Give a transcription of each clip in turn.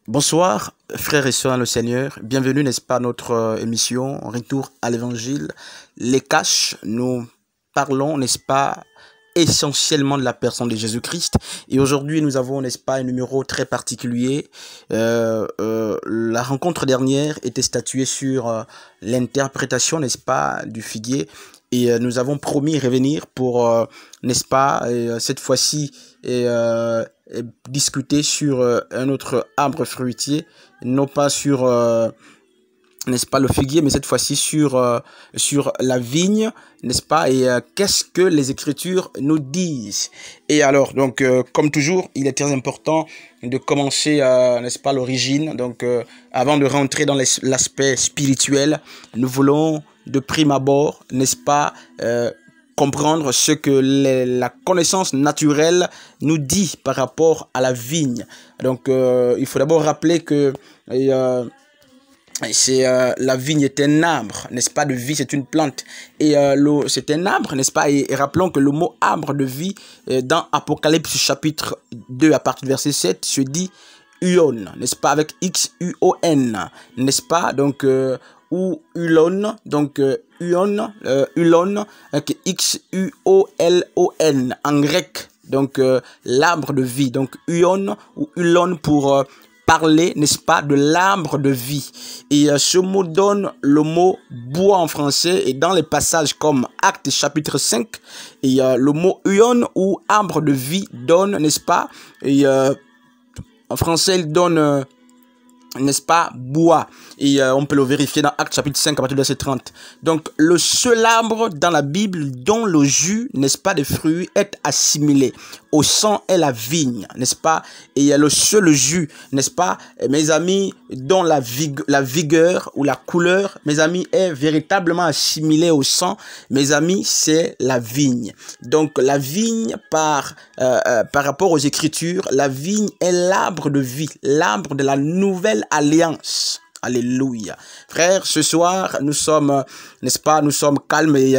Bonsoir, frères et sœurs dans le Seigneur. Bienvenue, n'est-ce pas, à notre émission Retour à l'Évangile. Les caches, nous parlons, n'est-ce pas, essentiellement de la personne de Jésus-Christ. Et aujourd'hui, nous avons, n'est-ce pas, un numéro très particulier. La rencontre dernière était statuée sur l'interprétation, n'est-ce pas, du figuier. Et nous avons promis revenir pour, n'est-ce pas, cette fois-ci, discuter sur un autre arbre fruitier, non pas sur, n'est-ce pas, le figuier, mais cette fois-ci sur la vigne, n'est-ce pas, et qu'est-ce que les Écritures nous disent. Et alors, donc, comme toujours, il est très important de commencer, n'est-ce pas, l'origine. Donc, avant de rentrer dans l'aspect spirituel, nous voulons de prime abord, n'est-ce pas, comprendre ce que la connaissance naturelle nous dit par rapport à la vigne. Donc, il faut d'abord rappeler que la vigne est un arbre, n'est-ce pas, de vie, c'est une plante. Et c'est un arbre, n'est-ce pas, et rappelons que le mot arbre de vie, dans Apocalypse chapitre 2, à partir du verset 7, se dit Uon, n'est-ce pas, avec X-U-O-N, n'est-ce pas, donc, ou Ulon, donc Uon, Ulon, X-U-O-L-O-N, en grec, donc l'arbre de vie, donc Uon ou Ulon pour parler, n'est-ce pas, de l'arbre de vie. Et ce mot donne le mot bois en français, et dans les passages comme Actes chapitre 5, et le mot Uon ou arbre de vie donne, n'est-ce pas, et en français il donne n'est-ce pas, bois. Et on peut le vérifier dans Actes chapitre 5 à partir du verset 30. Donc, le seul arbre dans la Bible dont le jus, n'est-ce pas, des fruits est assimilé au sang est la vigne, n'est-ce pas. Et il y a le seul jus, n'est-ce pas, mes amis, dont la vigueur ou la couleur, mes amis, est véritablement assimilée au sang, mes amis, c'est la vigne. Donc, la vigne, par rapport aux Écritures, la vigne est l'arbre de vie, l'arbre de la nouvelle alliance. Alléluia. Frères, ce soir, nous sommes, n'est-ce pas, nous sommes calmes et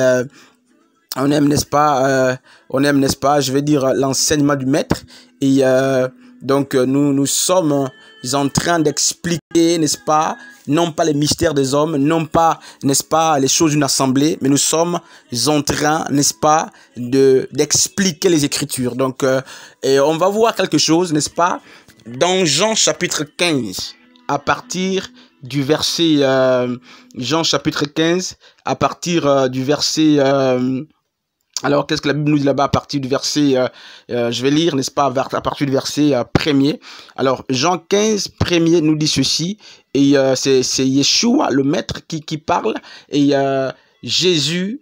on aime, n'est-ce pas, je vais dire, l'enseignement du maître. Et donc, nous sommes en train d'expliquer, n'est-ce pas, non pas les mystères des hommes, non pas, n'est-ce pas, les choses d'une assemblée, mais nous sommes en train, n'est-ce pas, d'expliquer les Écritures. Donc, et on va voir quelque chose, n'est-ce pas, dans Jean chapitre 15, à partir du verset, Jean chapitre 15, à partir du verset, alors qu'est-ce que la Bible nous dit là-bas à partir du verset, je vais lire, n'est-ce pas, à partir du verset premier. Alors, Jean 15, premier nous dit ceci, et c'est Yeshua, le maître, qui parle, et Jésus,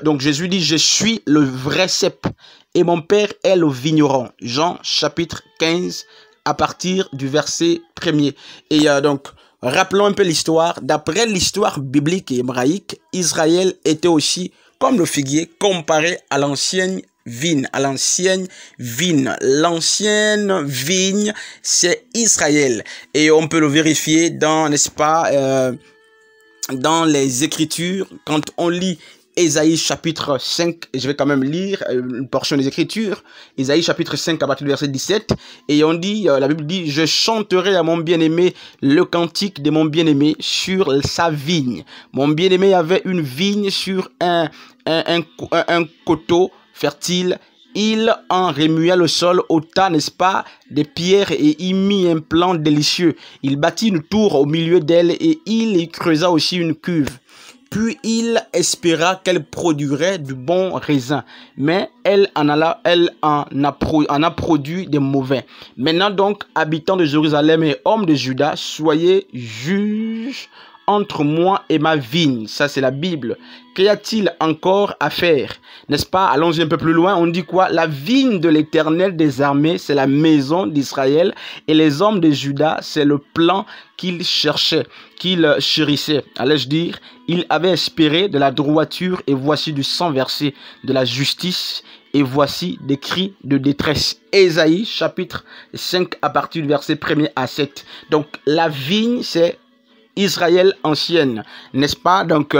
donc Jésus dit, je suis le vrai cep, et mon père est le vigneron. Jean chapitre 15, à partir du verset premier. Et donc, rappelons un peu l'histoire. D'après l'histoire biblique et hébraïque, Israël était aussi, comme le figuier, comparé à l'ancienne vigne. L'ancienne vigne, c'est Israël. Et on peut le vérifier dans, n'est-ce pas, dans les Écritures, quand on lit Ésaïe chapitre 5, et je vais quand même lire une portion des Écritures, Ésaïe chapitre 5 à partir du verset 17, et on dit, la Bible dit, je chanterai à mon bien-aimé le cantique de mon bien-aimé sur sa vigne. Mon bien-aimé avait une vigne sur un coteau fertile. Il en remua le sol, ôta, n'est-ce pas, des pierres et y mit un plan délicieux. Il bâtit une tour au milieu d'elle et il y creusa aussi une cuve. Puis il espéra qu'elle produirait du bon raisin, mais elle en a produit des mauvais. Maintenant donc, habitants de Jérusalem et hommes de Juda, soyez juges entre moi et ma vigne. Ça, c'est la Bible. Qu'y a-t-il encore à faire? N'est-ce pas? Allons-y un peu plus loin. On dit quoi? La vigne de l'Éternel des armées, c'est la maison d'Israël. Et les hommes de Juda, c'est le plan qu'ils cherchaient, qu'ils chérissaient. Allais-je dire? Ils avaient espéré de la droiture, et voici du sang versé, de la justice, et voici des cris de détresse. Ésaïe, chapitre 5, à partir du verset 1er à 7. Donc, la vigne, c'est Israël ancienne, n'est-ce pas? Donc,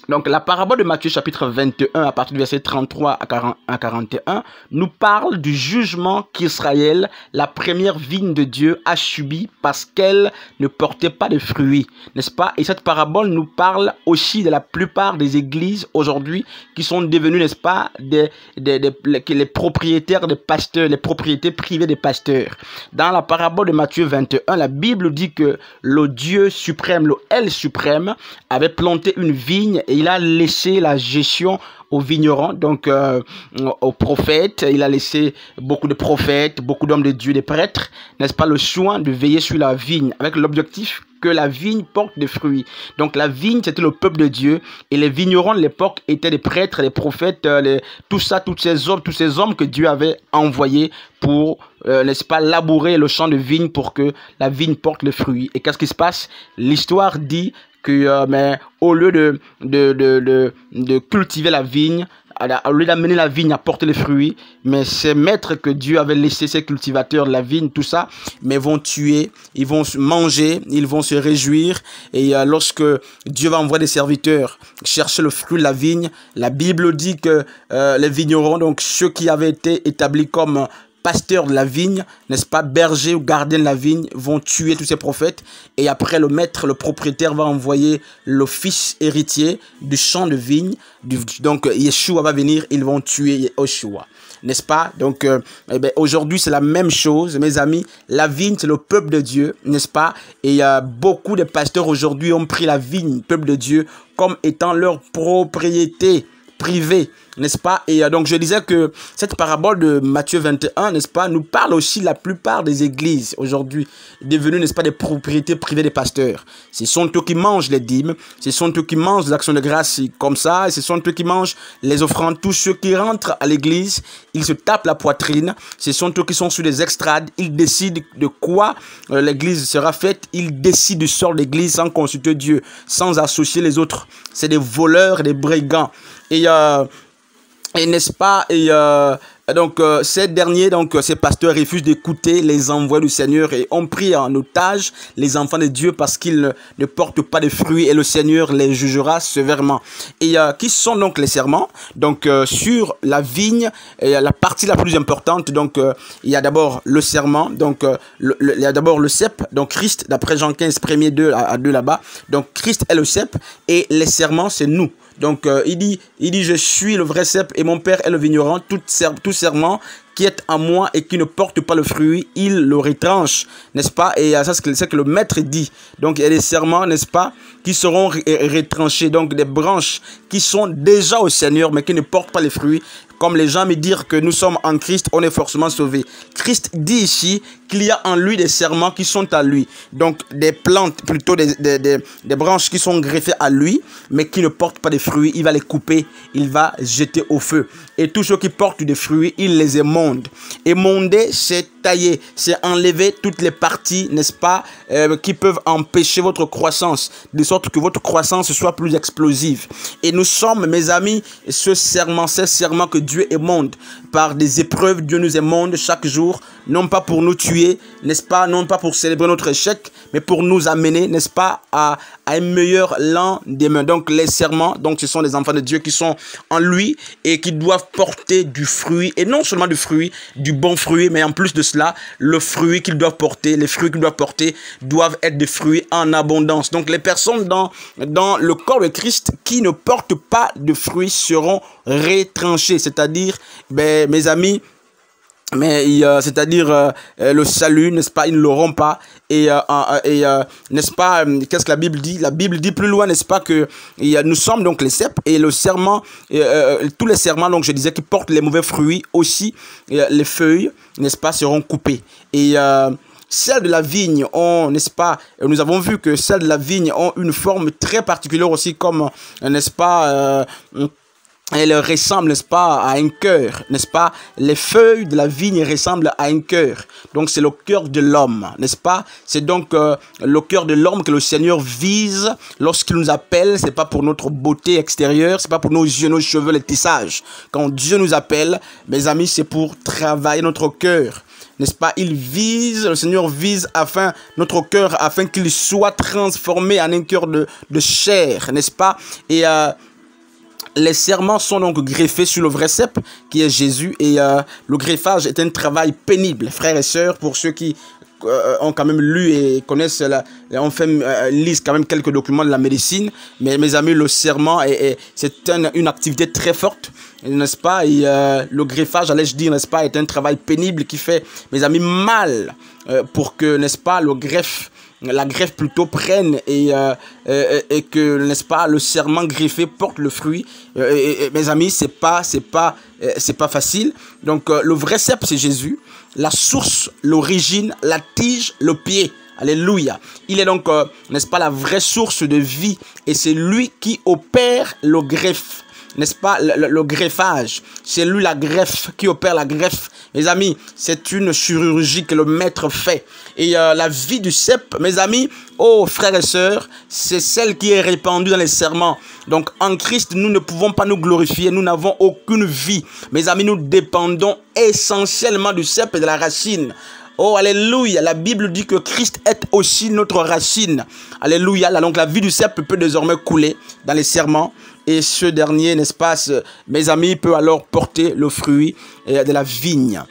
Donc, la parabole de Matthieu chapitre 21, à partir du verset 33 à 41, nous parle du jugement qu'Israël, la première vigne de Dieu, a subi parce qu'elle ne portait pas de fruits, n'est-ce pas? Et cette parabole nous parle aussi de la plupart des églises aujourd'hui qui sont devenues, n'est-ce pas, les propriétaires des pasteurs, les propriétés privées des pasteurs. Dans la parabole de Matthieu 21, la Bible dit que le Dieu suprême, le El suprême, avait planté une vigne et il a laissé la gestion aux vignerons, donc aux prophètes. Il a laissé beaucoup de prophètes, beaucoup d'hommes de Dieu, des prêtres, n'est-ce pas, le soin de veiller sur la vigne avec l'objectif que la vigne porte des fruits. Donc la vigne, c'était le peuple de Dieu et les vignerons de l'époque étaient des prêtres, les prophètes, tout ça, tous ces hommes que Dieu avait envoyés pour, n'est-ce pas, labourer le champ de vigne pour que la vigne porte le fruit. Et qu'est-ce qui se passe? L'histoire dit que mais au lieu de cultiver la vigne, au lieu d'amener la vigne à porter les fruits, mais ces maîtres que Dieu avait laissés, ces cultivateurs de la vigne, tout ça, mais vont tuer, ils vont manger, ils vont se réjouir. Et lorsque Dieu va envoyer des serviteurs chercher le fruit de la vigne, la Bible dit que les vignerons, donc ceux qui avaient été établis comme pasteurs de la vigne, n'est-ce pas, bergers ou gardiens de la vigne, vont tuer tous ces prophètes. Et après, le maître, le propriétaire va envoyer le fils héritier du champ de vigne. Donc, Yeshua va venir, ils vont tuer Yeshua. N'est-ce pas? Donc, aujourd'hui, c'est la même chose, mes amis. La vigne, c'est le peuple de Dieu, n'est-ce pas? Et beaucoup de pasteurs aujourd'hui ont pris la vigne, peuple de Dieu, comme étant leur propriété privée, n'est-ce pas? Et donc je disais que cette parabole de Matthieu 21, n'est-ce pas, nous parle aussi de la plupart des églises aujourd'hui devenues, n'est-ce pas, des propriétés privées des pasteurs. Ce sont eux qui mangent les dîmes, ce sont eux qui mangent les actions de grâce comme ça, et ce sont eux qui mangent les offrandes. Tous ceux qui rentrent à l'église, ils se tapent la poitrine, ce sont eux qui sont sur des extrades, ils décident de quoi l'église sera faite, ils décident du sort de l'église sans consulter Dieu, sans associer les autres. C'est des voleurs, des brigands. Et n'est-ce pas, donc ces derniers, donc ces pasteurs refusent d'écouter les envois du Seigneur et ont pris en otage les enfants de Dieu parce qu'ils ne portent pas de fruits et le Seigneur les jugera sévèrement. Et qui sont donc les serments? Donc sur la vigne, la partie la plus importante, donc il y a d'abord le serment, donc il y a d'abord le cep, donc Christ, d'après Jean 15, 1er à 2 là-bas. Donc Christ est le cep et les serments, c'est nous. Donc il dit je suis le vrai cep et mon père est le vigneron. Tout serment qui est en moi et qui ne porte pas le fruit, il le retranche, n'est-ce pas? Et ça c'est que le maître dit. Donc il y a des serments, n'est-ce pas, qui seront retranchés, donc des branches qui sont déjà au Seigneur mais qui ne portent pas les fruits. Comme les gens me disent que nous sommes en Christ, on est forcément sauvés. Christ dit ici qu'il y a en lui des serments qui sont à lui. Donc des plantes, plutôt des branches qui sont greffées à lui, mais qui ne portent pas de fruits. Il va les couper, il va jeter au feu. Et tous ceux qui portent des fruits, il les émonde. Émonder, c'est tailler, c'est enlever toutes les parties, n'est-ce pas, qui peuvent empêcher votre croissance, de sorte que votre croissance soit plus explosive. Et nous sommes, mes amis, ces serments que Dieu émonde par des épreuves. Dieu nous émonde chaque jour, non pas pour nous tuer, n'est-ce pas, non pas pour célébrer notre échec, mais pour nous amener, n'est-ce pas, à un meilleur lendemain. Donc les serments, donc ce sont les enfants de Dieu qui sont en lui et qui doivent porter du fruit, et non seulement du fruit, du bon fruit, mais en plus de cela, le fruit qu'ils doivent porter, les fruits qu'ils doivent porter doivent être des fruits en abondance. Donc les personnes dans le corps de Christ qui ne portent pas de fruits seront retranchées, c'est-à-dire, mes amis, c'est-à-dire le salut, n'est-ce pas, ils ne l'auront pas. Et n'est-ce pas, qu'est-ce que la Bible dit? La Bible dit plus loin, n'est-ce pas, que nous sommes donc les cèpes et le serment, tous les serments, donc je disais, qui portent les mauvais fruits aussi, les feuilles, n'est-ce pas, seront coupées. Et celles de la vigne ont, n'est-ce pas, nous avons vu que celles de la vigne ont une forme très particulière aussi, comme, n'est-ce pas, elle ressemble, n'est-ce pas, à un cœur, n'est-ce pas? Les feuilles de la vigne ressemblent à un cœur. Donc c'est le cœur de l'homme, n'est-ce pas? C'est donc le cœur de l'homme que le Seigneur vise lorsqu'il nous appelle. C'est pas pour notre beauté extérieure, c'est pas pour nos yeux, nos cheveux, les tissages. Quand Dieu nous appelle, mes amis, c'est pour travailler notre cœur. N'est-ce pas? Il vise, le Seigneur vise notre cœur afin qu'il soit transformé en un cœur de chair, n'est-ce pas? Et Les serments sont donc greffés sur le vrai cep qui est Jésus, et le greffage est un travail pénible, frères et sœurs, pour ceux qui ont quand même lu et connaissent, lisent quand même quelques documents de la médecine. Mais mes amis, le serment, c'est une activité très forte, n'est-ce pas? Et le greffage, allais-je dire, n'est-ce pas, est un travail pénible qui fait, mes amis, mal pour que, n'est-ce pas, la greffe plutôt prenne et que, n'est-ce pas, le serment greffé porte le fruit. Mes amis, c'est pas facile. Donc le vrai cep, c'est Jésus, la source, l'origine, la tige, le pied. Alléluia. Il est donc, n'est-ce pas, la vraie source de vie, et c'est lui qui opère le greffe. N'est-ce pas, le greffage, c'est lui la greffe, qui opère la greffe. Mes amis, c'est une chirurgie que le maître fait. Et la vie du cep, mes amis, oh frères et sœurs, c'est celle qui est répandue dans les serments. Donc en Christ, nous ne pouvons pas nous glorifier, nous n'avons aucune vie. Mes amis, nous dépendons essentiellement du cep et de la racine. Oh, alléluia, la Bible dit que Christ est aussi notre racine. Alléluia, donc la vie du cep peut désormais couler dans les serments. Et ce dernier, n'est-ce pas, mes amis, peut alors porter le fruit de la vigne.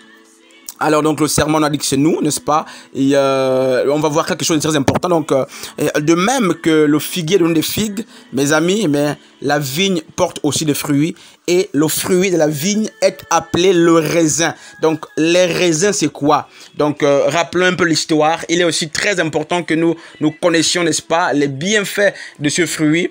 Alors donc le serment, on a dit que c'est nous, n'est-ce pas? Et on va voir quelque chose de très important. Donc de même que le figuier donne des figues, mes amis, mais la vigne porte aussi des fruits, et le fruit de la vigne est appelé le raisin. Donc les raisins, c'est quoi? Donc rappelons un peu l'histoire. Il est aussi très important que nous connaissions, n'est-ce pas, les bienfaits de ce fruit,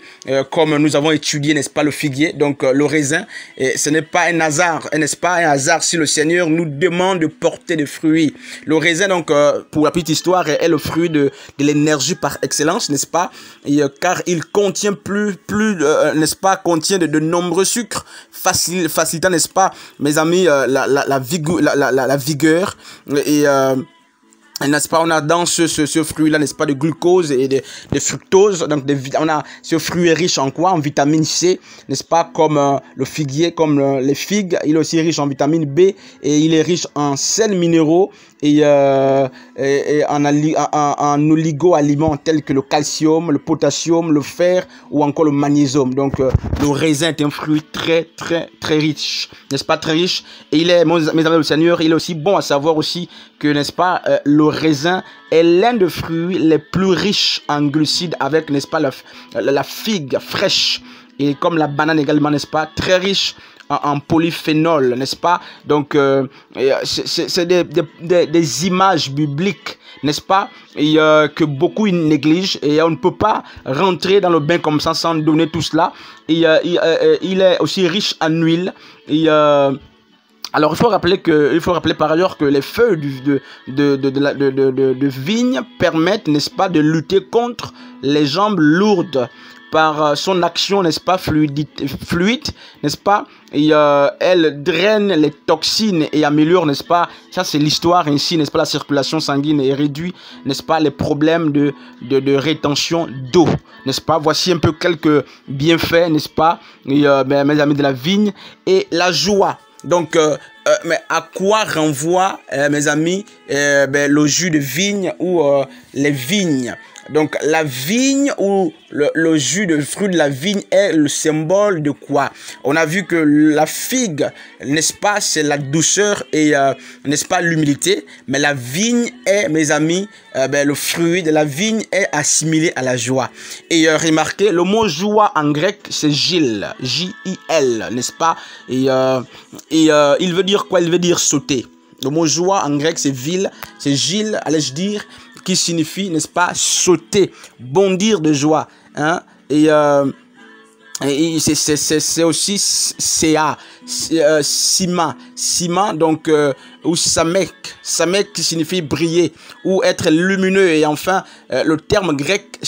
comme nous avons étudié, n'est-ce pas, le figuier. Donc le raisin, et ce n'est pas un hasard, n'est-ce pas, un hasard si le Seigneur nous demande de porter des fruits. Le raisin, donc pour la petite histoire, est le fruit de l'énergie par excellence, n'est-ce pas, et, car il contient n'est-ce pas, contient de nombreux sucres, facilitant, n'est-ce pas, mes amis, la vigueur, et n'est-ce pas, on a dans ce fruit-là, n'est-ce pas, de glucose et de fructose. Donc, on a ce fruit est riche en quoi? En vitamine C, n'est-ce pas, comme le figuier, comme les figues. Il est aussi riche en vitamine B, et il est riche en sels minéraux et en oligo-aliments tels que le calcium, le potassium, le fer ou encore le magnésium. Donc, le raisin est un fruit très riche, n'est-ce pas, très riche. Et il est, mes amis, le Seigneur, il est aussi bon à savoir aussi que, n'est-ce pas, le raisin est l'un des fruits les plus riches en glucides, avec, n'est-ce pas, la figue fraîche, et comme la banane également, n'est-ce pas, très riche en polyphénol, n'est-ce pas. Donc c'est des images bibliques, n'est-ce pas, et que beaucoup négligent, et on ne peut pas rentrer dans le bain comme ça sans donner tout cela. Et il est aussi riche en huile, et alors il faut rappeler par ailleurs que les feuilles de vigne permettent, n'est-ce pas, de lutter contre les jambes lourdes par son action, n'est-ce pas, fluide, n'est-ce pas, et elle draine les toxines et améliore, n'est-ce pas, ça c'est l'histoire ainsi, n'est-ce pas, la circulation sanguine, et réduit, n'est-ce pas, les problèmes de rétention d'eau, n'est-ce pas. Voici un peu quelques bienfaits, n'est-ce pas, et, mes amis, de la vigne. Et la joie. Donc, mais à quoi renvoie, mes amis, le jus de vigne ou les vignes? Donc, la vigne ou le jus de fruit de la vigne est le symbole de quoi? On a vu que la figue, n'est-ce pas, c'est la douceur et, n'est-ce pas, l'humilité. Mais la vigne est, mes amis, le fruit de la vigne est assimilé à la joie. Et remarquez, le mot joie en grec, c'est Gil, J-I-L, n'est-ce pas? Et il veut dire quoi? Il veut dire sauter. Le mot joie en grec, c'est Gil, allais-je dire, qui signifie, n'est-ce pas, sauter, bondir de joie, hein, et c'est aussi Sima, donc, ou Samek qui signifie briller, ou être lumineux, et enfin, le terme grec,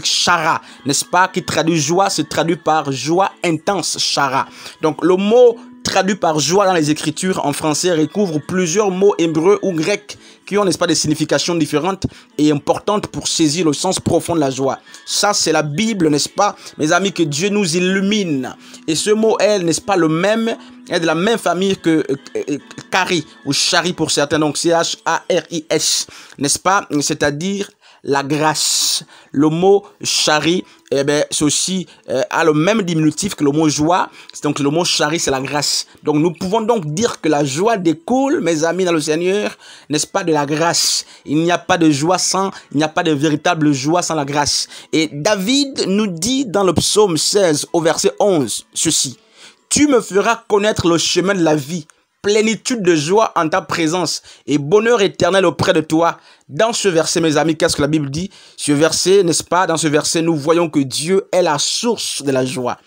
chara, n'est-ce pas, qui traduit joie, se traduit par joie intense, chara. Donc, le mot traduit par joie dans les Écritures en français recouvre plusieurs mots hébreux ou grecs qui ont, n'est-ce pas, des significations différentes et importantes pour saisir le sens profond de la joie. Ça, c'est la Bible, n'est-ce pas, mes amis, que Dieu nous illumine. Et ce mot est, n'est-ce pas, le même, est de la même famille que Chari ou Chari pour certains, donc C-H-A-R-I-S, n'est-ce pas, c'est-à-dire la grâce. Le mot chari, eh ben, c'est aussi a le même diminutif que le mot joie. Donc le mot chari, c'est la grâce. Donc nous pouvons donc dire que la joie découle, mes amis, dans le Seigneur, n'est-ce pas, de la grâce. Il n'y a pas de joie sans, il n'y a pas de véritable joie sans la grâce. Et David nous dit dans le psaume 16 au verset 11 ceci: tu me feras connaître le chemin de la vie, plénitude de joie en ta présence et bonheur éternel auprès de toi. Dans ce verset, mes amis, qu'est-ce que la Bible dit? Ce verset, n'est-ce pas? Dans ce verset, nous voyons que Dieu est la source de la joie.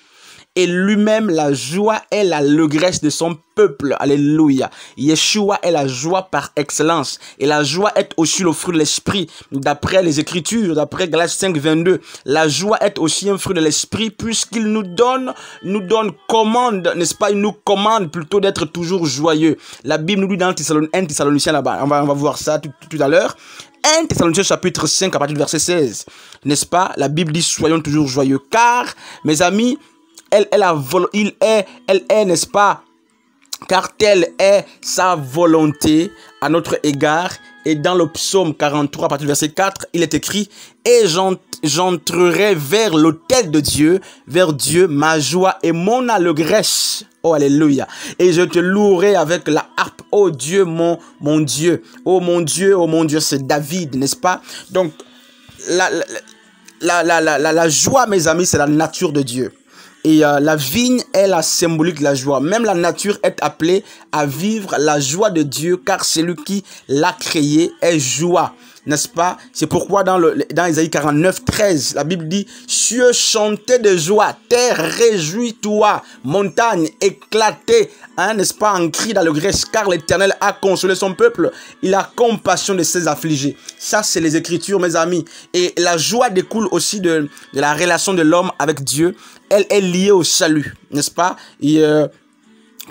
Et lui-même, la joie est l'allégresse de son peuple. Alléluia. Yeshua est la joie par excellence. Et la joie est aussi le fruit de l'esprit. D'après les Écritures, d'après Galates 5, 22, la joie est aussi un fruit de l'esprit puisqu'il nous donne commande, n'est-ce pas? Il nous commande plutôt d'être toujours joyeux. La Bible nous dit dans 1 Thessaloniciens là-bas. On va voir ça tout à l'heure. 1 Thessaloniciens chapitre 5 à partir du verset 16. N'est-ce pas? La Bible dit soyons toujours joyeux. Car, mes amis, elle est, n'est-ce pas? Car telle est sa volonté à notre égard. Et dans le psaume 43, à partir du verset 4, il est écrit: et j'entrerai vers l'autel de Dieu, vers Dieu, ma joie et mon allégresse. Oh, alléluia. Et je te louerai avec la harpe. Oh Dieu, mon Dieu. Oh mon Dieu, c'est David, n'est-ce pas? Donc, la joie, mes amis, c'est la nature de Dieu. Et la vigne est la symbolique de la joie. Même la nature est appelée à vivre la joie de Dieu, car celui qui l'a créé est joie. N'est-ce pas? C'est pourquoi dans Isaïe 49, 13, la Bible dit: cieux chantaient de joie, terre réjouis-toi, montagne éclatez, hein, n'est-ce pas, en cri d'allégresse, car l'Éternel a consolé son peuple, il a compassion de ses affligés. Ça, c'est les Écritures, mes amis. Et la joie découle aussi de la relation de l'homme avec Dieu. Elle est liée au salut, n'est-ce pas? Et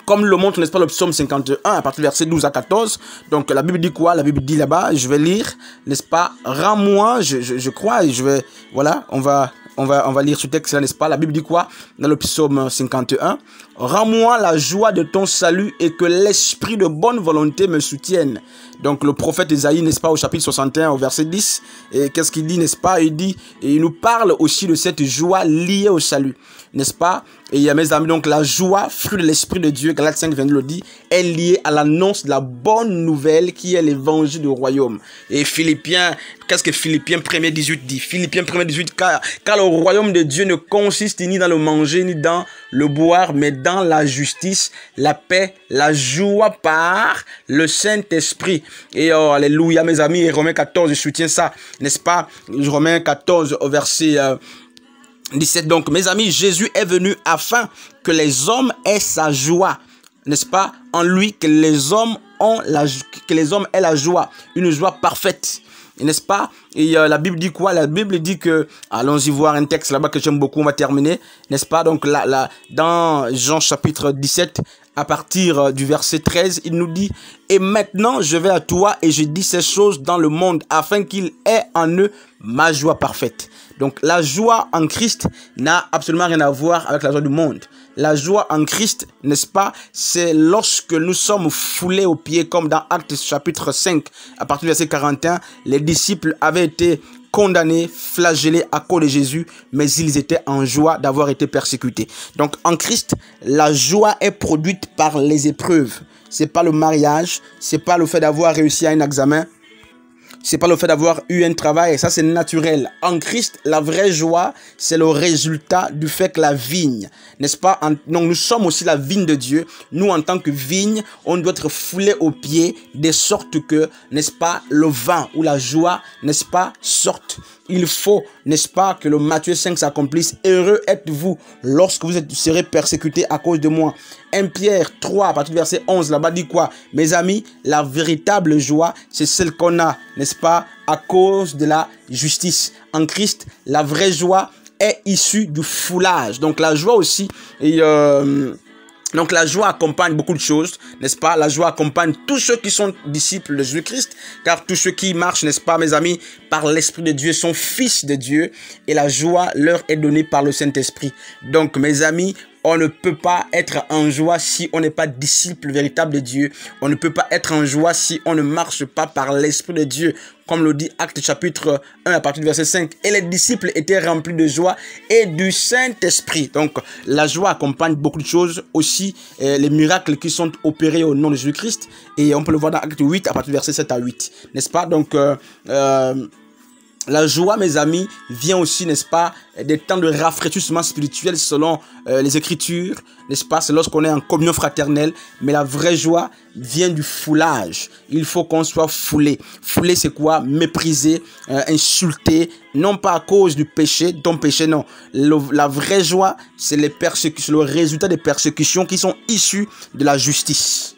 comme le montre, n'est-ce pas, le psaume 51, à partir du verset 12 à 14. Donc, la Bible dit quoi? La Bible dit là-bas, je vais lire, n'est-ce pas? Rends-moi, je crois, et je vais, voilà, on va lire ce texte-là, n'est-ce pas? La Bible dit quoi? Dans le psaume 51. Rends-moi la joie de ton salut et que l'esprit de bonne volonté me soutienne. Donc, le prophète Isaïe, n'est-ce pas, au chapitre 61, au verset 10. Et qu'est-ce qu'il dit, n'est-ce pas? Il dit, et il nous parle aussi de cette joie liée au salut, n'est-ce pas? Et mes amis, donc, la joie, fruit de l'esprit de Dieu, Galates 5, 22 le dit, est liée à l'annonce de la bonne nouvelle qui est l'évangile du royaume. Et Philippiens, qu'est-ce que Philippiens 1er 18 dit? Philippiens 1er 18, car le royaume de Dieu ne consiste ni dans le manger, ni dans le boire, mais dans la justice, la paix, la joie par le Saint-Esprit. Et oh, alléluia, mes amis, et Romains 14, je soutiens ça, n'est-ce pas? Romains 14, au verset 17. Donc, mes amis, Jésus est venu afin que les hommes aient sa joie, n'est-ce pas? En lui, que les hommes aient la joie, une joie parfaite. N'est-ce pas? Et la Bible dit quoi? La Bible dit que, allons-y voir un texte là-bas que j'aime beaucoup, on va terminer, n'est-ce pas? Donc là, dans Jean chapitre 17, à partir du verset 13, il nous dit: et maintenant je vais à toi et je dis ces choses dans le monde afin qu'il ait en eux ma joie parfaite. Donc la joie en Christ n'a absolument rien à voir avec la joie du monde. La joie en Christ, n'est-ce pas, c'est lorsque nous sommes foulés aux pieds, comme dans Actes chapitre 5, à partir du verset 41, les disciples avaient été condamnés, flagellés à cause de Jésus, mais ils étaient en joie d'avoir été persécutés. Donc en Christ, la joie est produite par les épreuves. C'est pas le mariage, c'est pas le fait d'avoir réussi à un examen, c'est pas le fait d'avoir eu un travail, ça c'est naturel. En Christ, la vraie joie, c'est le résultat du fait que la vigne, n'est-ce pas? Donc nous sommes aussi la vigne de Dieu. Nous, en tant que vigne, on doit être foulé aux pieds, de sorte que, n'est-ce pas, le vin ou la joie, n'est-ce pas, sorte. Il faut, n'est-ce pas, que le Matthieu 5 s'accomplisse. Heureux êtes-vous lorsque vous serez persécutés à cause de moi. 1 Pierre 3, à partir du verset 11, là-bas dit quoi? Mes amis, la véritable joie, c'est celle qu'on a, n'est-ce pas, à cause de la justice. En Christ, la vraie joie est issue du foulage. Donc la joie aussi, donc la joie accompagne beaucoup de choses, n'est-ce pas? La joie accompagne tous ceux qui sont disciples de Jésus-Christ, car tous ceux qui marchent, n'est-ce pas, mes amis, par l'Esprit de Dieu sont fils de Dieu, et la joie leur est donnée par le Saint-Esprit. Donc, mes amis, On ne peut pas être en joie si on n'est pas disciple véritable de Dieu. On ne peut pas être en joie si on ne marche pas par l'Esprit de Dieu. Comme le dit Actes chapitre 1 à partir du verset 5. Et les disciples étaient remplis de joie et du Saint-Esprit. Donc la joie accompagne beaucoup de choses. Aussi les miracles qui sont opérés au nom de Jésus-Christ. Et on peut le voir dans Actes 8 à partir du verset 7 à 8. N'est-ce pas? Donc la joie, mes amis, vient aussi, n'est-ce pas, des temps de rafraîchissement spirituel selon les Écritures, n'est-ce pas? C'est lorsqu'on est en communion fraternelle. Mais la vraie joie vient du foulage. Il faut qu'on soit foulé. Foulé, c'est quoi? Mépriser, insulter, non pas à cause du péché, ton péché, non. La vraie joie, c'est le résultat des persécutions qui sont issues de la justice.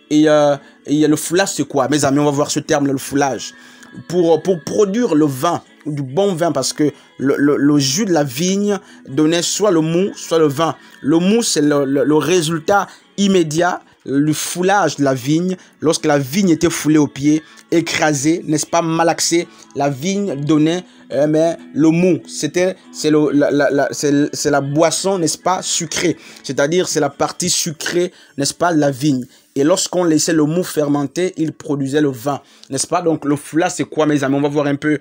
Et le foulage, c'est quoi? Mes amis, on va voir ce terme, le foulage. Pour produire le vin, du bon vin, parce que le jus de la vigne donnait soit le mou, soit le vin. Le mou, c'est le résultat immédiat du foulage de la vigne. Lorsque la vigne était foulée au pied, écrasée, n'est-ce pas, malaxée, la vigne donnait mais le mou. C'est la boisson, n'est-ce pas, sucrée. C'est-à-dire, c'est la partie sucrée, n'est-ce pas, de la vigne. Et lorsqu'on laissait le mou fermenter, il produisait le vin, n'est-ce pas? Donc le foulage, c'est quoi, mes amis? On va voir un peu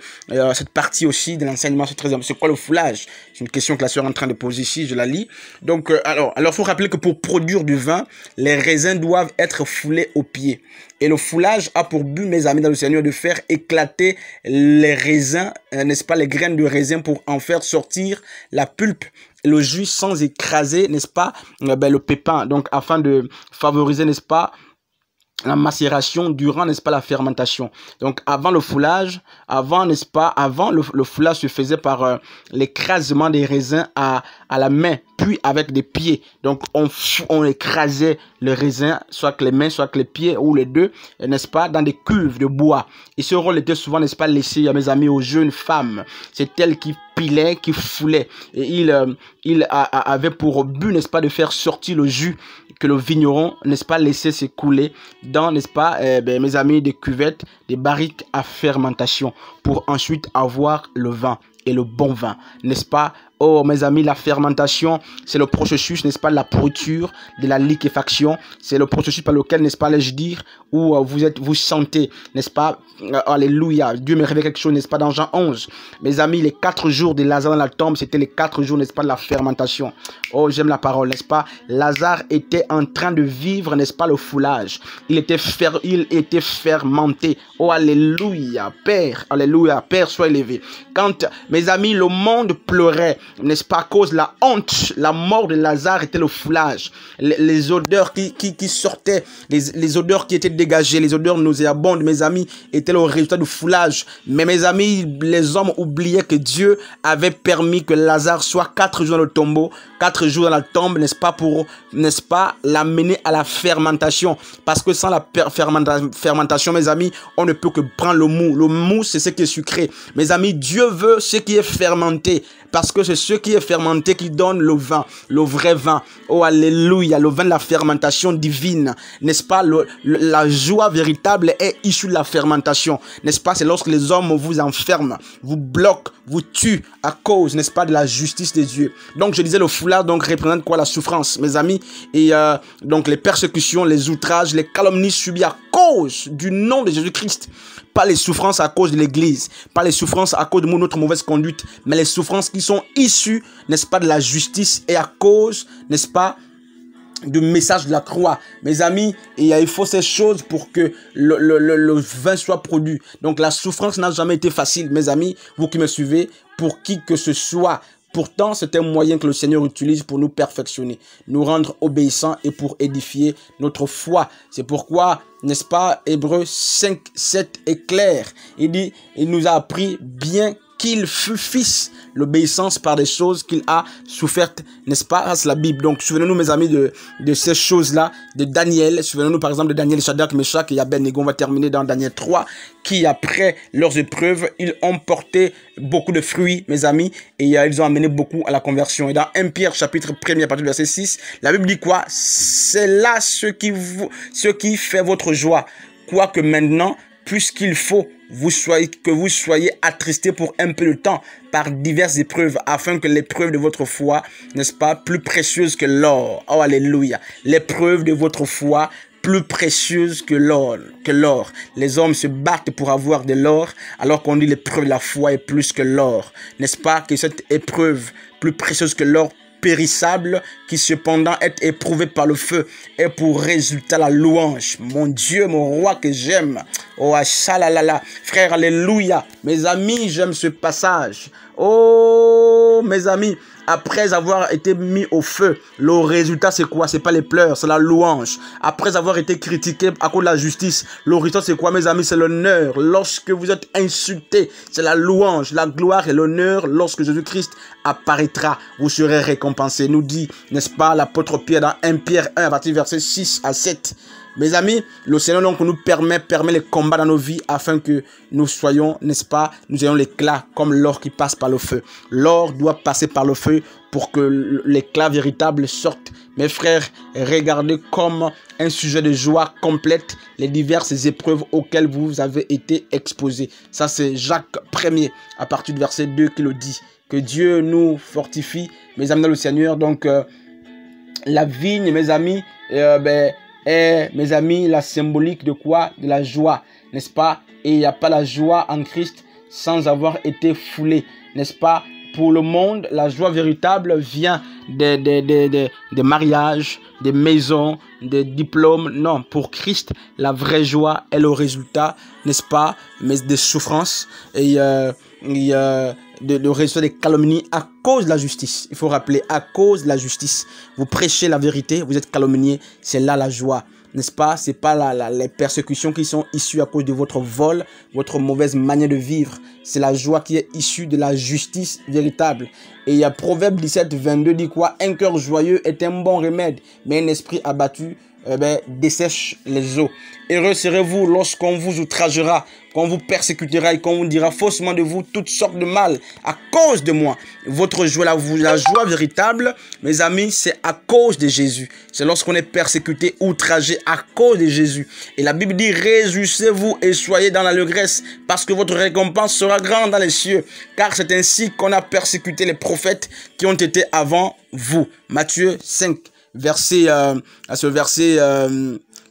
cette partie aussi de l'enseignement. C'est quoi le foulage? C'est une question que la sœur est en train de poser ici, je la lis. Donc, alors, faut rappeler que pour produire du vin, les raisins doivent être foulés au pied. Et le foulage a pour but, mes amis, dans le Seigneur, de faire éclater les raisins, n'est-ce pas, les graines de raisin pour en faire sortir la pulpe, le jus sans écraser, n'est-ce pas, le pépin. Donc, afin de favoriser, n'est-ce pas, la macération durant, n'est-ce pas, la fermentation. Donc, avant le foulage, n'est-ce pas, avant le foulage se faisait par l'écrasement des raisins à la main, puis avec des pieds. Donc, on écrasait le raisin, soit que les mains, soit que les pieds, ou les deux, n'est-ce pas, dans des cuves de bois. Et ce rôle était souvent, n'est-ce pas, laissé, mes amis, aux jeunes femmes. C'est elles qui pilaient, qui foulaient. Et il avait pour but, n'est-ce pas, de faire sortir le jus que le vigneron, n'est-ce pas, laissait s'écouler dans, n'est-ce pas, mes amis, des cuvettes, des barriques à fermentation pour ensuite avoir le vin et le bon vin, n'est-ce pas? Oh, mes amis, la fermentation, c'est le processus, n'est-ce pas, de la pourriture, de la liquéfaction. C'est le processus par lequel, n'est-ce pas, allais-je dire, où vous sentez, n'est-ce pas, alléluia, Dieu me révèle quelque chose, n'est-ce pas, dans Jean 11. Mes amis, les 4 jours de Lazare dans la tombe, c'était les 4 jours, n'est-ce pas, de la fermentation. Oh, j'aime la parole, n'est-ce pas? Lazare était en train de vivre, n'est-ce pas, le foulage. Il était fermenté. Oh, alléluia, Père, sois élevé. Quand, mes amis, le monde pleurait, n'est-ce pas, à cause de la honte, la mort de Lazare était le foulage. Les odeurs qui sortaient, les odeurs qui étaient dégagées, les odeurs nauséabondes, mes amis, étaient le résultat du foulage. Mais mes amis, les hommes oubliaient que Dieu avait permis que Lazare soit 4 jours dans le tombeau, 4 jours dans la tombe, n'est-ce pas, pour, n'est-ce pas, l'amener à la fermentation. Parce que sans la fermentation, mes amis, on ne peut que prendre le mou. Le mou, c'est ce qui est sucré. Mes amis, Dieu veut ce qui est fermenté. Parce que c'est ce qui est fermenté qui donne le vin, le vrai vin. Oh, alléluia, le vin de la fermentation divine. N'est-ce pas? La joie véritable est issue de la fermentation. N'est-ce pas? C'est lorsque les hommes vous enferment, vous bloquent, vous tuent à cause, n'est-ce pas, de la justice de Dieu. Donc, je disais, le foulard donc représente quoi? La souffrance, mes amis. Et donc, les persécutions, les outrages, les calomnies subies à cause du nom de Jésus-Christ. Pas les souffrances à cause de l'église, pas les souffrances à cause de notre mauvaise conduite, mais les souffrances qui sont issues, n'est-ce pas, de la justice et à cause, n'est-ce pas, du message de la croix. Mes amis, il faut ces choses pour que le vin soit produit. Donc la souffrance n'a jamais été facile, mes amis, vous qui me suivez, pour qui que ce soit. Pourtant, c'est un moyen que le Seigneur utilise pour nous perfectionner, nous rendre obéissants et pour édifier notre foi. C'est pourquoi, n'est-ce pas, Hébreux 5, 7 est clair. Il dit, il nous a appris bien qu'il fut fils, l'obéissance par des choses qu'il a souffertes, n'est-ce pas? C'est la Bible. Donc, souvenez-nous, mes amis, de ces choses-là, de Daniel. Souvenez-nous, par exemple, de Daniel, Shadrach, Meshach et Abednego. On va terminer dans Daniel 3, qui, après leurs épreuves, ils ont porté beaucoup de fruits, mes amis, et ils ont amené beaucoup à la conversion. Et dans 1 Pierre, chapitre 1er, à partir du verset 6, la Bible dit quoi? C'est là ce qui fait votre joie. Quoique maintenant, puisqu'il faut que vous soyez attristés pour un peu de temps par diverses épreuves, afin que l'épreuve de votre foi, n'est-ce pas, plus précieuse que l'or. Oh, alléluia. L'épreuve de votre foi, plus précieuse que l'or. Les hommes se battent pour avoir de l'or, alors qu'on dit l'épreuve de la foi est plus que l'or. N'est-ce pas que cette épreuve plus précieuse que l'or périssable, qui cependant est éprouvé par le feu, est pour résultat la louange. Mon Dieu, mon roi que j'aime. Oh, achalalala. Frère, alléluia. Mes amis, j'aime ce passage. Oh, mes amis, après avoir été mis au feu, le résultat c'est quoi? C'est pas les pleurs, c'est la louange. Après avoir été critiqué à cause de la justice, le résultat c'est quoi, mes amis? C'est l'honneur. Lorsque vous êtes insulté, c'est la louange, la gloire et l'honneur. Lorsque Jésus-Christ apparaîtra, vous serez récompensé. Nous dit, n'est-ce pas, l'apôtre Pierre dans 1 Pierre 1 à partir du verset 6 à 7. Mes amis, le Seigneur donc nous permet les combats dans nos vies afin que nous soyons, n'est-ce pas, nous ayons l'éclat comme l'or qui passe par le feu. L'or doit passer par le feu pour que l'éclat véritable sorte. Mes frères, regardez comme un sujet de joie complète les diverses épreuves auxquelles vous avez été exposés. Ça c'est Jacques 1er à partir du verset 2 qui le dit. Que Dieu nous fortifie, mes amis dans le Seigneur. Donc la vigne, mes amis, est, mes amis, la symbolique de quoi? De la joie, n'est-ce pas? Et il n'y a pas la joie en Christ sans avoir été foulé, n'est-ce pas? Pour le monde, la joie véritable vient des mariages, des maisons, des diplômes. Non, pour Christ, la vraie joie est le résultat, n'est-ce pas? Mais des souffrances et de résultat des calomnies à cause de la justice. Il faut rappeler, à cause de la justice. Vous prêchez la vérité, vous êtes calomnié, c'est là la joie. N'est-ce pas? C'est pas les persécutions qui sont issues à cause de votre vol, votre mauvaise manière de vivre. C'est la joie qui est issue de la justice véritable. Et il y a Proverbe 17, 22 dit quoi? Un cœur joyeux est un bon remède, mais un esprit abattu dessèche les eaux. Heureux serez-vous lorsqu'on vous outragera, qu'on vous persécutera et qu'on vous dira faussement de vous toutes sortes de mal à cause de moi. Votre joie, la joie véritable, mes amis, c'est à cause de Jésus. C'est lorsqu'on est persécuté, outragé à cause de Jésus. Et la Bible dit, réjouissez-vous et soyez dans l'allégresse, parce que votre récompense sera grande dans les cieux. Car c'est ainsi qu'on a persécuté les prophètes qui ont été avant vous. Matthieu 5. Verset, à ce verset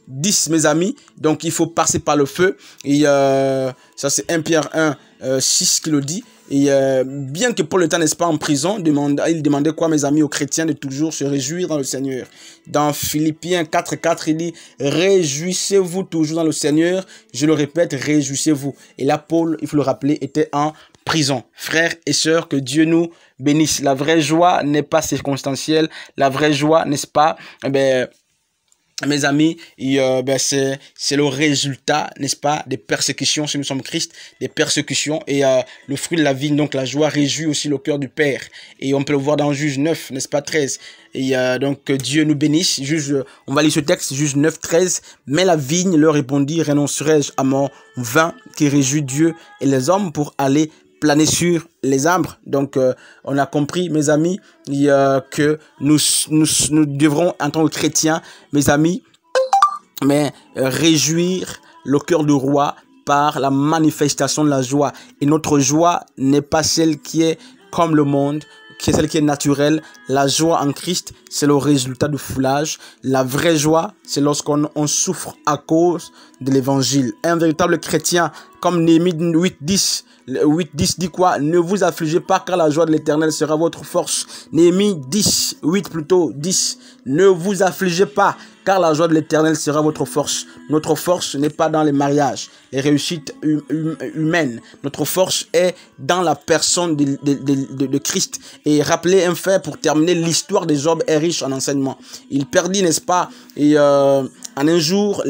10, mes amis. Donc, il faut passer par le feu. Et ça, c'est 1 Pierre 1, 6 qui le dit. Et bien que Paul était, n'est-ce pas, en prison, il demandait quoi, mes amis, aux chrétiens de toujours se réjouir dans le Seigneur. Dans Philippiens 4, 4, il dit, réjouissez-vous toujours dans le Seigneur. Je le répète, réjouissez-vous. Et là, Paul, il faut le rappeler, était en prison. Frères et sœurs, que Dieu nous bénisse. La vraie joie n'est pas circonstancielle. La vraie joie, n'est-ce pas, mes amis, c'est le résultat, n'est-ce pas, des persécutions, si nous sommes Christ, des persécutions. Et le fruit de la vigne, donc la joie, réjouit aussi le cœur du Père. Et on peut le voir dans Juge 9, n'est-ce pas, 13. Et donc, que Dieu nous bénisse. On va lire ce texte, Juge 9, 13. Mais la vigne leur répondit, renoncerai-je à mon vin qui réjouit Dieu et les hommes pour aller planer sur les arbres. Donc, on a compris, mes amis, que nous devrons, en tant que chrétiens, mes amis, réjouir le cœur du roi par la manifestation de la joie. Et notre joie n'est pas celle qui est comme le monde, qui est celle qui est naturelle. La joie en Christ, c'est le résultat du foulage. La vraie joie, c'est lorsqu'on souffre à cause de l'évangile. Un véritable chrétien, comme Néhémie 8.10, 8.10 dit quoi? Ne vous affligez pas, car la joie de l'Éternel sera votre force. Néhémie 10, 8 plutôt, 10. Ne vous affligez pas, car la joie de l'Éternel sera votre force. Notre force n'est pas dans les mariages, les réussites humaines. Notre force est dans la personne de Christ. Et rappelez un fait pour terminer, l'histoire de Job est riche en enseignement. Il perdit, n'est-ce pas, et en un jour,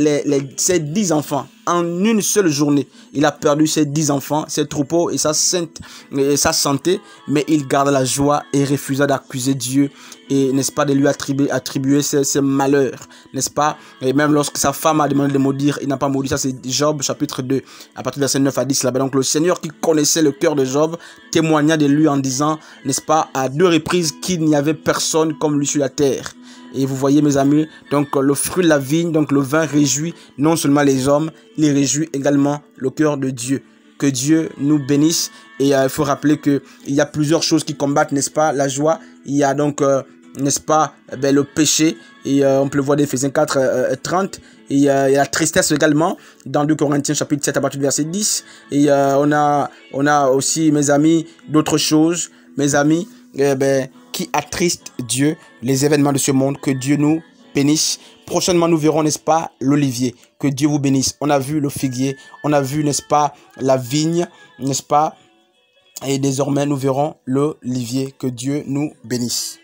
ses 10 enfants. En une seule journée, il a perdu ses 10 enfants, ses troupeaux et sa santé, mais il garda la joie et refusa d'accuser Dieu et, n'est-ce pas, de lui attribuer ses malheurs, n'est-ce pas? Et même lorsque sa femme a demandé de maudire, il n'a pas maudit. Ça, c'est Job chapitre 2, à partir du verset 9 à 10 là-bas. Donc, le Seigneur qui connaissait le cœur de Job témoigna de lui en disant, n'est-ce pas, à 2 reprises qu'il n'y avait personne comme lui sur la terre. Et vous voyez mes amis, donc le fruit de la vigne, donc le vin réjouit non seulement les hommes, il réjouit également le cœur de Dieu. Que Dieu nous bénisse. Et il faut rappeler qu'il y a plusieurs choses qui combattent, n'est-ce pas, la joie. Il y a donc, n'est-ce pas, le péché. Et on peut le voir dans Ephésiens 4, 30. Et il y a la tristesse également dans 2 Corinthiens chapitre 7 à partir du verset 10. Et on a aussi, mes amis, d'autres choses, mes amis, qui attristent Dieu, les événements de ce monde. Que Dieu nous bénisse. Prochainement, nous verrons, n'est-ce pas, l'olivier. Que Dieu vous bénisse. On a vu le figuier, on a vu, n'est-ce pas, la vigne, n'est-ce pas. Et désormais, nous verrons l'olivier. Que Dieu nous bénisse.